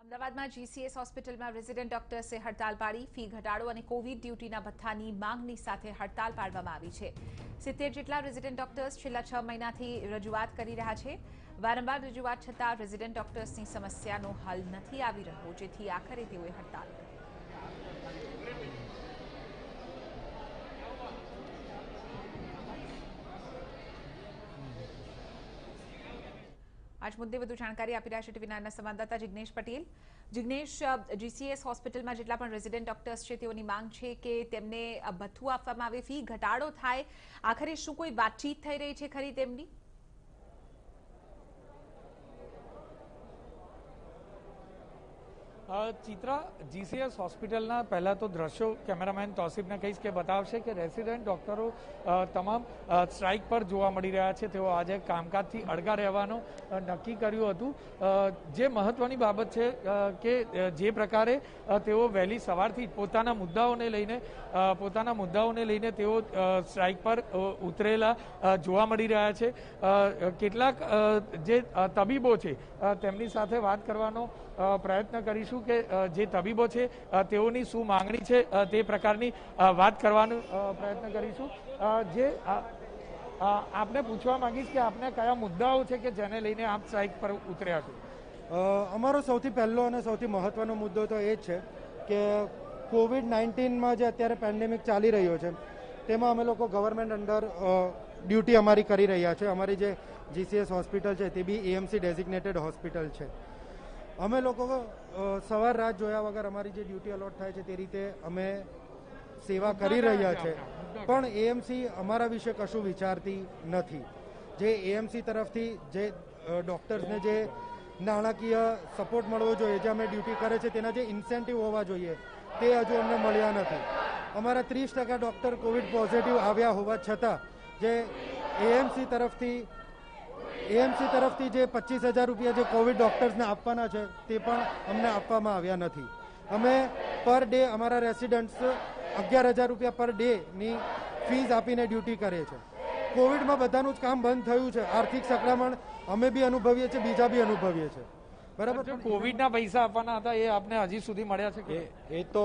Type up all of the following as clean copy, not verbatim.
અમદાવાદમાં જીસીએસ હોસ્પિટલમાં રેઝિડન્ટ ડોક્ટર્સે હડતાલ પાડી ફી ઘટાડો અને કોવિડ ડ્યુટીના ભથ્થાની માંગણી સાથે હડતાલ પાડવામાં આવી છે। 70 જેટલા રેઝિડન્ટ ડોક્ટર્સ છેલ્લા 6 મહિનાથી રજૂઆત કરી રહ્યા છે। વારંવાર રજૂઆત છતાં રેઝિડન્ટ ડોક્ટર્સની સમસ્યાનો હલ નથી આવી રહ્યો, જેથી આખરે તેઓએ હડતાલ કરી। आज मुद्दे વધુ જાણકારી આપી રહ્યા છે ટીવી 9ના સંવાદદાતા જિગ્નેશ પટેલ। જિગ્નેશ, જીસીએસ હોસ્પિટલમાં જેટલા પણ રેઝિડન્ટ ડોક્ટર્સ છે તેઓની માંગ છે કે તેમને ભથ્થું આપવામાં આવે, ફી ઘટાડો થાય। આખરે શું કોઈ વાતચીત થઈ રહી છે ખરી તેમની? ચિત્રા, જીસીએસ હોસ્પિટલના પહેલા તો દ્રશ્યો કેમેરામેન તૌસીફને કહીશ કે બતાવશે કે રેસિડેન્ટ ડોક્ટરો તમામ સ્ટ્રાઇક પર જોવા મળી રહ્યા છે। તેઓ આજે કામકાજથી અળગા રહેવાનું નક્કી કર્યું હતું। જે મહત્વની બાબત છે કે જે પ્રકારે તેઓ વહેલી સવારથી પોતાના મુદ્દાઓને લઈને તેઓ સ્ટ્રાઇક પર ઉતરેલા જોવા મળી રહ્યા છે। કેટલાક જે તબીબો છે તેમની સાથે વાત કરવાનો પ્રયત્ન કરીશું કે જે તબીબો છે તેઓની શું માંગણી છે તે પ્રકારની વાત કરવાનો પ્રયત્ન કરીશું। જે આપને પૂછવા માંગીશ કે આપને કયા મુદ્દાઓ છે કે જેને લઈને આપ સ્ટ્રાઇક પર ઉતર્યા છો? અમારો સૌથી પહેલો અને સૌથી મહત્વનો મુદ્દો તો એ જ છે કે કોવિડ-19માં જે અત્યારે પેન્ડેમિક ચાલી રહ્યો છે તેમાં અમે લોકો ગવર્મેન્ટ અંડર ડ્યુટી અમારી કરી રહ્યા છે। અમારી જે જીસીએસ હોસ્પિટલ છે તે બી એએમસી ડેઝિગ્નેટેડ હોસ્પિટલ છે। અમે લોકો સવાર રાત જોયા વગર અમારી જે ડ્યુટી અલોટ થાય છે તે રીતે અમે સેવા કરી રહ્યા છે, પણ એએમસી અમારા વિશે કશું વિચારતી નથી। જે એએમસી તરફથી જે ડૉક્ટર્સને જે નાણાકીય સપોર્ટ મળવો જોઈએ, જે અમે ડ્યુટી કરે છે તેના જે ઇન્સેન્ટિવ હોવા જોઈએ તે હજુ અમને મળ્યા નથી। અમારા 30% ડૉક્ટર કોવિડ પોઝિટિવ આવ્યા હોવા છતાં જે એએમસી તરફથી જે 25,000 રૂપિયા જે કોવિડ ડૉક્ટર્સને આપવાના છે તે પણ અમને આપવામાં આવ્યા નથી। અમે પર ડે અમારા રેસિડન્ટ્સ 11,000 રૂપિયા પર ડેની ફીસ આપીને ડ્યુટી કરે છે। કોવિડમાં બધાનું જ કામ બંધ થયું છે, આર્થિક સંકળામણ અમે બી અનુભવીએ છીએ, બીજા બી અનુભવીએ છીએ, બરાબર। કોવિડના પૈસા આપવાના હતા એ આપને હજી સુધી મળ્યા છે? એ તો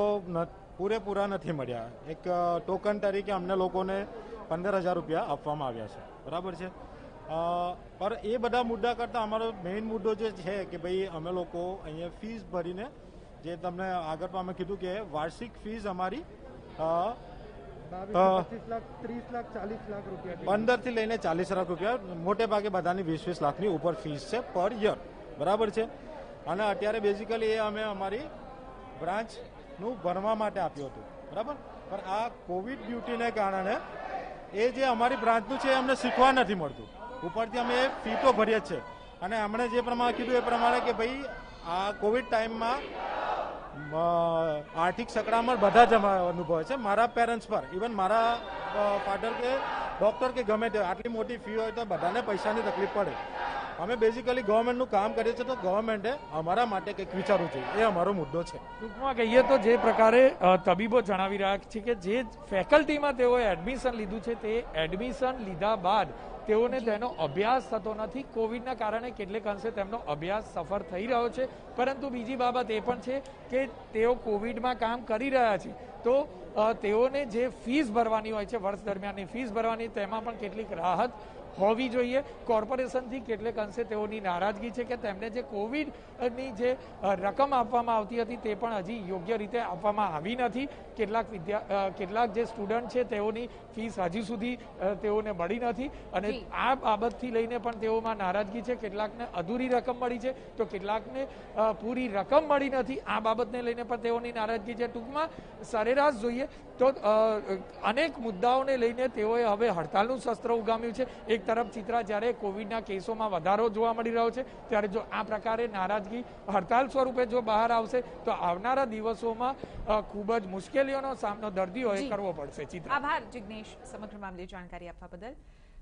પૂરેપૂરા નથી મળ્યા। એક ટોકન તરીકે અમને લોકોને 15,000 રૂપિયા આપવામાં આવ્યા છે, બરાબર છે। પર એ બધા મુદ્દા કરતાં અમારો મેઇન મુદ્દો જે છે કે ભાઈ અમે લોકો અહીંયા ફીસ ભરીને, જે તમને આગળ પણ અમે કીધું કે વાર્ષિક ફીસ અમારી 15 થી લઈને 40 લાખ રૂપિયા, મોટે ભાગે બધાની 20-20 લાખની ઉપર ફીસ છે પર યર, બરાબર છે। અને અત્યારે બેઝિકલી એ અમે અમારી બ્રાન્ચનું ભરવા માટે આપ્યું હતું, બરાબર। પણ આ કોવિડ ડ્યુટીને કારણે એ જે અમારી બ્રાન્ચનું છે અમને શીખવા નથી મળતું, ઉપરથી અમે ફી તો ભરીએ જ છે। અને એમણે જે પ્રમાણે કીધું એ પ્રમાણે કે ભાઈ આ કોવિડ ટાઈમમાં આર્થિક સંકળામણ બધા જ અનુભવે છે। મારા પેરેન્ટ્સ પર, ઇવન મારા ફાધર કે ડૉક્ટર કે ગમે તે આટલી મોટી ફી હોય તો બધાને પૈસાની તકલીફ પડે। અમે બેઝિકલી ગવર્મેન્ટનું કામ કરીએ છીએ તો ગવર્મેન્ટે અમારા માટે કંઈક વિચારવું જોઈએ, એ અમારો મુદ્દો છે। ટૂંકમાં કહીએ તો જે પ્રકારે તબીબો જણાવી રહ્યા છે કે જે ફેકલ્ટીમાં તેઓએ એડમિશન લીધું છે તે એડમિશન લીધા બાદ તેઓને તેનો અભ્યાસ થતો નથી। કોવિડના કારણે કેટલેક અંશે તેમનો અભ્યાસ સફળ થઈ રહ્યો છે, પરંતુ બીજી બાબત એ પણ છે કે તેઓ કોવિડમાં કામ કરી રહ્યા છે તો તેઓને જે ફીસ ભરવાની હોય છે, વર્ષ દરમિયાનની ફીસ ભરવાની, તેમાં પણ કેટલીક રાહત હોવી જોઈએ। કોર્પોરેશનથી કેટલેક અંશે તેઓની નારાજગી છે કે તેમને જે કોવિડની જે રકમ આપવામાં આવતી હતી તે પણ હજી યોગ્ય રીતે આપવામાં આવી નથી। કેટલાક જે સ્ટુડન્ટ છે તેઓની ફીસ હજી સુધી તેઓને મળી નથી અને આ બાબતથી લઈને પણ તેઓમાં નારાજગી છે। કેટલાકને અધૂરી રકમ મળી છે તો કેટલાકને પૂરી રકમ મળી નથી, આ બાબતને લઈને પણ તેઓની નારાજગી છે। ટૂંકમાં સરેરાશ જોઈએ તો અનેક મુદ્દાઓને લઈને તેઓએ હવે હડતાલનું શસ્ત્ર ઉગામ્યું છે। એક તરફ ચિત્રા, જ્યારે કોવિડના કેસોમાં વધારો જોવા મળી રહ્યો છે ત્યારે જો આ પ્રકારે નારાજગી હડતાલ સ્વરૂપે જો બહાર આવશે તો આવનારા દિવસોમાં ખૂબ જ મુશ્કેલીઓનો સામનો દર્દીઓએ કરવો પડશે। ચિત્રા, આભાર જિગ્નેશ સમગ્ર મામલે જાણકારી આપવા બદલ।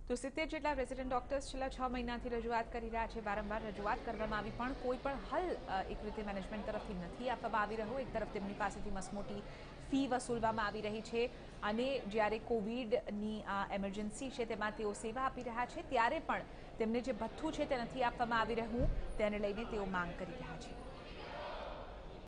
તો 70 જેટલા રેઝિડન્ટ ડોક્ટર્સ છેલ્લા 6 મહિનાથી રજૂઆત કરી રહ્યા છે। વારંવાર રજૂઆત કરવામાં આવી પણ કોઈ પણ હલ એક રીતે મેનેજમેન્ટ તરફથી નથી આપવામાં આવી રહ્યો। એક તરફ તેમની પાસેથી મસમોટી ફી વસૂલવામાં આવી રહી છે અને જ્યારે કોવિડની આ એમરજન્સી છે તેમાં તેઓ સેવા આપી રહ્યા છે ત્યારે પણ તેમને જે ભથ્થું છે તે નથી આપવામાં આવી રહ્યું, તેને લઈને તેઓ માંગ કરી રહ્યા છે।